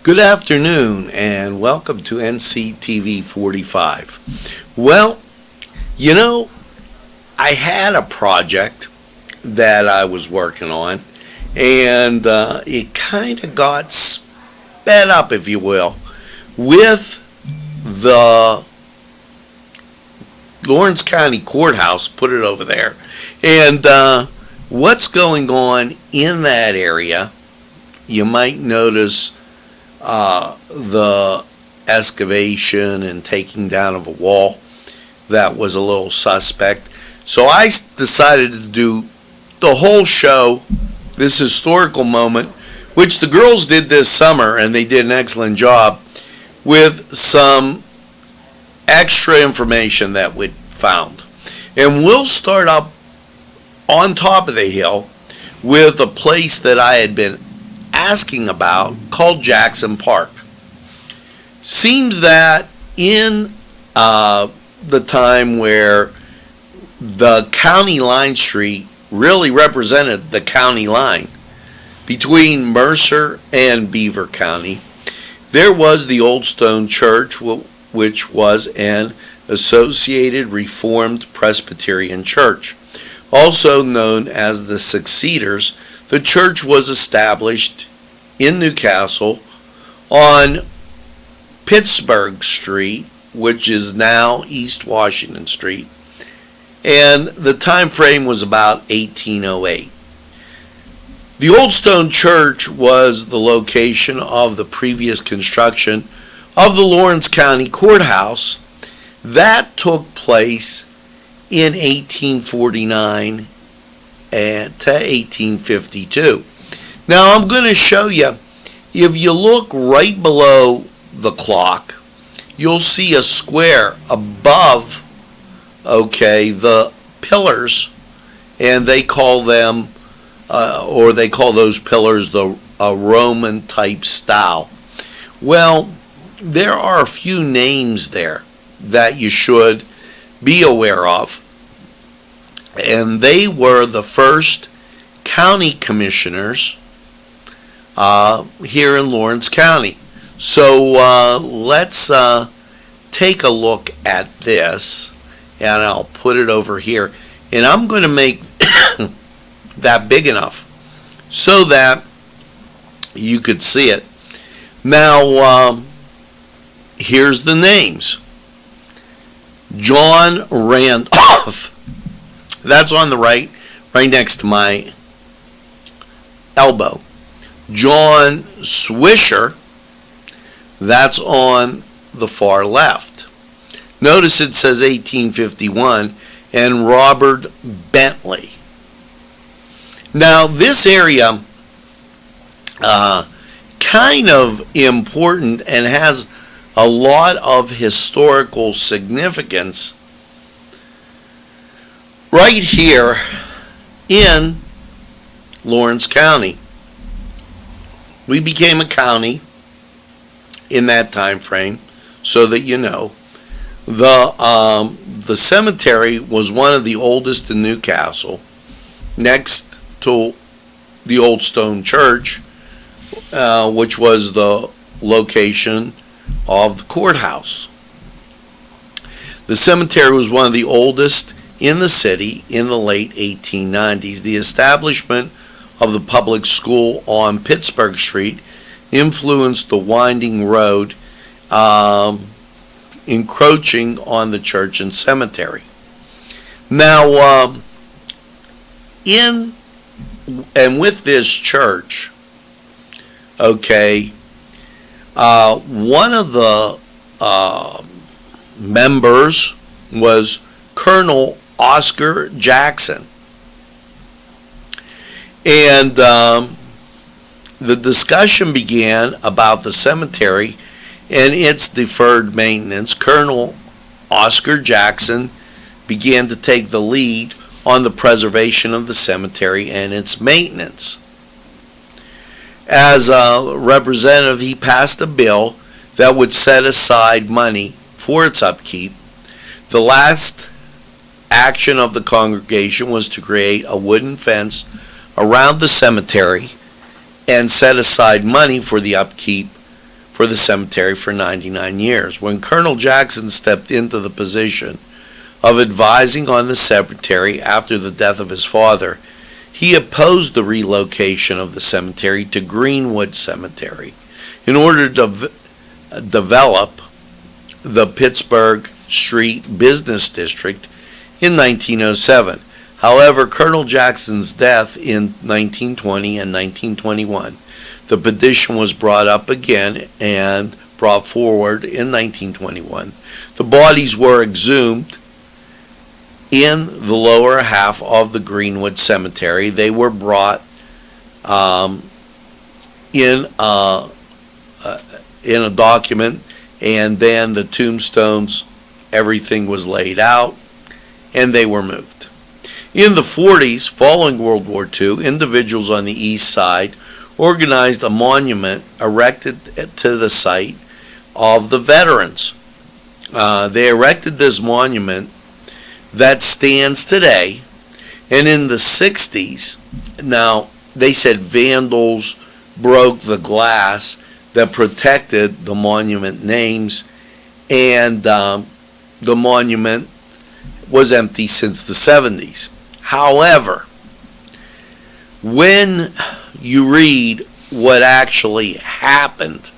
Good afternoon and welcome to NCTV45. Well, I had a project that I was working on and it kind of got sped up, if you will, with the Lawrence County Courthouse, put it over there. And what's going on in that area, you might notice the excavation and taking down of a wall that was a little suspect. So I decided to do the whole show, this historical moment, which the girls did this summer, and they did an excellent job, with some extra information that we found. And we'll start up on top of the hill with a place that I had been asking about called Jackson Park. Seems that in the time where the county line street really represented the county line between Mercer and Beaver County, there was the Old Stone Church, which was an Associated Reformed Presbyterian Church, also known as the Succeeders. The church was established in Newcastle on Pittsburgh Street, which is now East Washington Street, and the time frame was about 1808. The Old Stone Church was the location of the previous construction of the Lawrence County Courthouse that took place in 1849 to 1852. Now I'm going to show you, if you look right below the clock, you'll see a square above, the pillars, and they call them, or they call those pillars the Roman type style. Well, there are a few names there that you should be aware of. And they were the first county commissioners here in Lawrence County. So let's take a look at this, and I'll put it over here. And I'm going to make that big enough so that you could see it. Now, here's the names. John Randolph. That's on the right next to my elbow. John Swisher, that's on the far left. Notice it says 1851, and Robert Bentley. Now, this area, kind of important and has a lot of historical significance right here in Lawrence County. We became a county in that time frame, so that you know. The cemetery was one of the oldest in Newcastle, next to the Old Stone Church, which was the location of the courthouse. The cemetery was one of the oldest in the city in the late 1890s. The establishment of the public school on Pittsburgh Street influenced the winding road, encroaching on the church and cemetery. Now, with this church, one of the members was Colonel Oscar Jackson. And the discussion began about the cemetery and its deferred maintenance. Colonel Oscar Jackson began to take the lead on the preservation of the cemetery and its maintenance. As a representative, he passed a bill that would set aside money for its upkeep. The last action of the congregation was to create a wooden fence around the cemetery and set aside money for the upkeep for the cemetery for 99 years. When Colonel Jackson stepped into the position of advising on the cemetery after the death of his father, he opposed the relocation of the cemetery to Greenwood Cemetery in order to develop the Pittsburgh Street Business District in 1907. However, Colonel Jackson's death in 1920 and 1921, the petition was brought up again and brought forward in 1921. The bodies were exhumed in the lower half of the Greenwood Cemetery. They were brought in a document, and then the tombstones, everything was laid out, and they were moved. In the 40s, following World War II, individuals on the east side organized a monument erected to the site of the veterans. They erected this monument that stands today, and in the 60s, now they said vandals broke the glass that protected the monument names, and the monument was empty since the 70s. However, when you read what actually happened,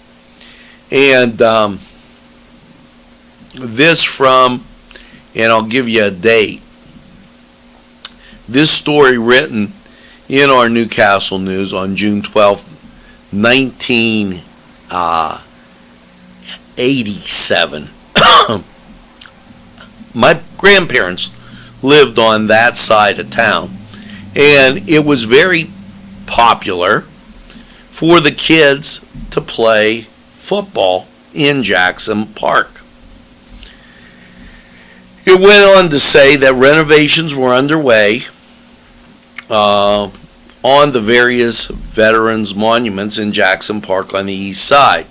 and this from, and I'll give you a date, this story written in our Newcastle News on June 12th, 1987. My grandparents lived on that side of town, and it was very popular for the kids to play football in Jackson Park. It went on to say that renovations were underway on the various veterans monuments in Jackson Park on the east side.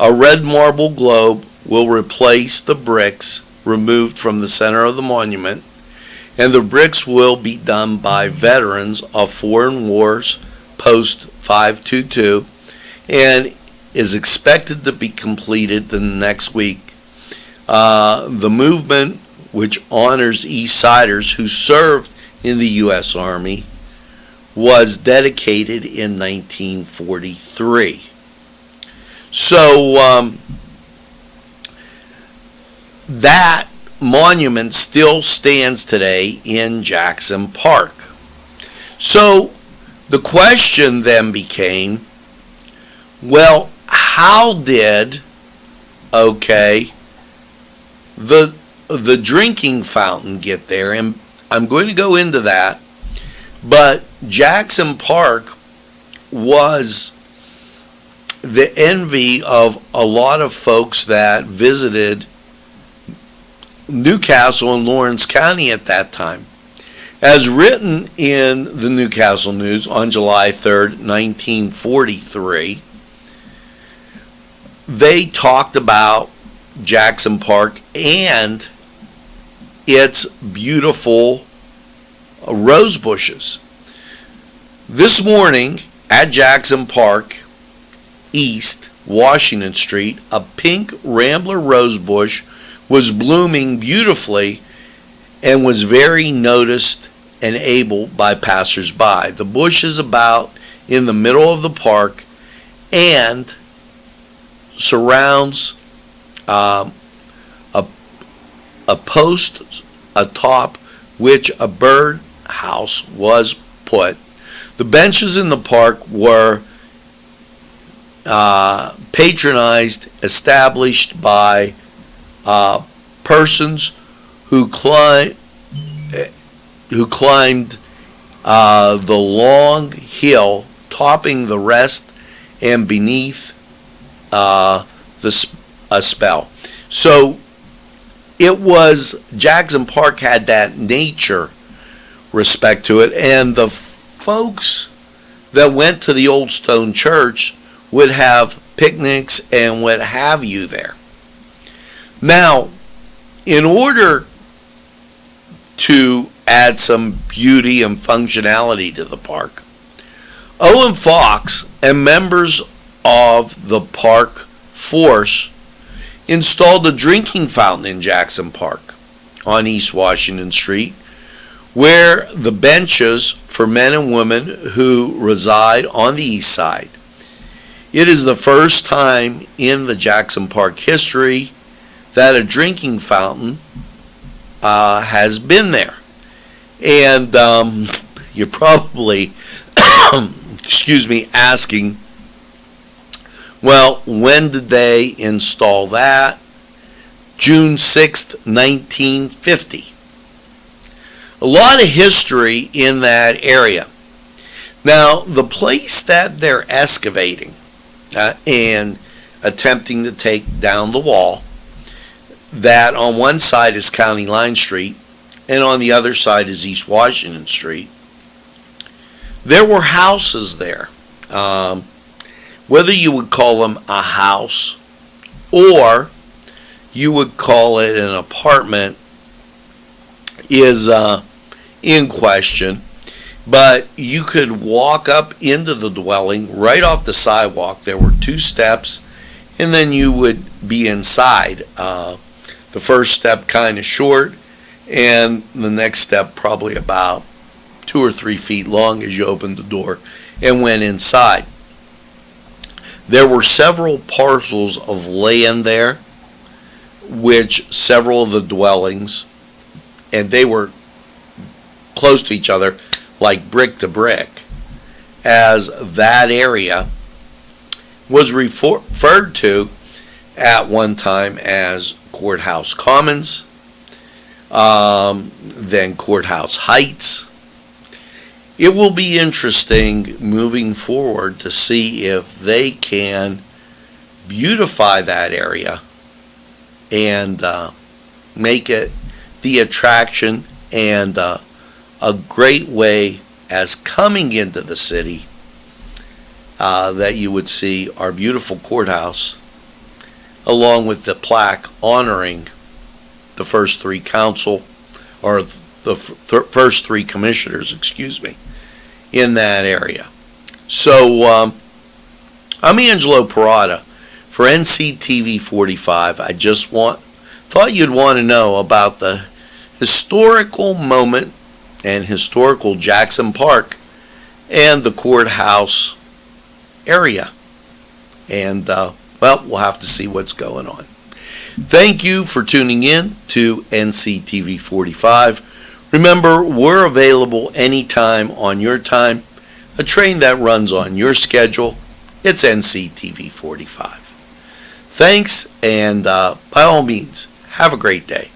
A red marble globe will replace the bricks removed from the center of the monument, and the bricks will be done by veterans of foreign wars post 522 and is expected to be completed the next week. The movement, which honors East Siders who served in the U.S. Army, was dedicated in 1943. So that monument still stands today in Jackson Park. So the question then became, well, how did, the drinking fountain get there? And I'm going to go into that, but Jackson Park was the envy of a lot of folks that visited Newcastle and Lawrence County at that time. As written in the Newcastle News on July 3rd, 1943, they talked about Jackson Park and its beautiful rose bushes. This morning at Jackson Park East, Washington Street, a pink rambler rose bush was blooming beautifully and was very noticed and able by passers-by. The bush is about in the middle of the park and surrounds a post atop which a bird house was put. The benches in the park were patronized, established by persons who climbed the long hill topping the rest and beneath a spell. So it was, Jackson Park had that nature respect to it, and the folks that went to the old stone church would have picnics and what have you there. Now, in order to add some beauty and functionality to the park, Owen Fox and members of the park force installed a drinking fountain in Jackson Park on East Washington Street, where the benches for men and women who reside on the east side. It is the first time in the Jackson Park history that a drinking fountain has been there. And you're probably, asking, well, when did they install that? June 6th, 1950. A lot of history in that area. Now, the place that they're excavating and attempting to take down the wall, that on one side is County Line Street and on the other side is East Washington Street. There were houses there. Whether you would call them a house or you would call it an apartment is in question, but you could walk up into the dwelling right off the sidewalk. There were 2 steps, and then you would be inside. The first step kind of short, and the next step probably about 2 or 3 feet long as you opened the door and went inside. There were several parcels of land there, which several of the dwellings, and they were close to each other, like brick to brick, as that area was referred to at one time as Courthouse Commons, then Courthouse Heights. It will be interesting moving forward to see if they can beautify that area and make it the attraction and a great way as coming into the city that you would see our beautiful courthouse along with the plaque honoring the first 3 council or the first 3 commissioners, in that area. So I'm Angelo Parada for NCTV45. I just thought you'd want to know about the historical moment and historical Jackson Park and the courthouse area. And, we'll have to see what's going on. Thank you for tuning in to NCTV45. Remember, we're available anytime on your time. A train that runs on your schedule, it's NCTV45. Thanks, and by all means, have a great day.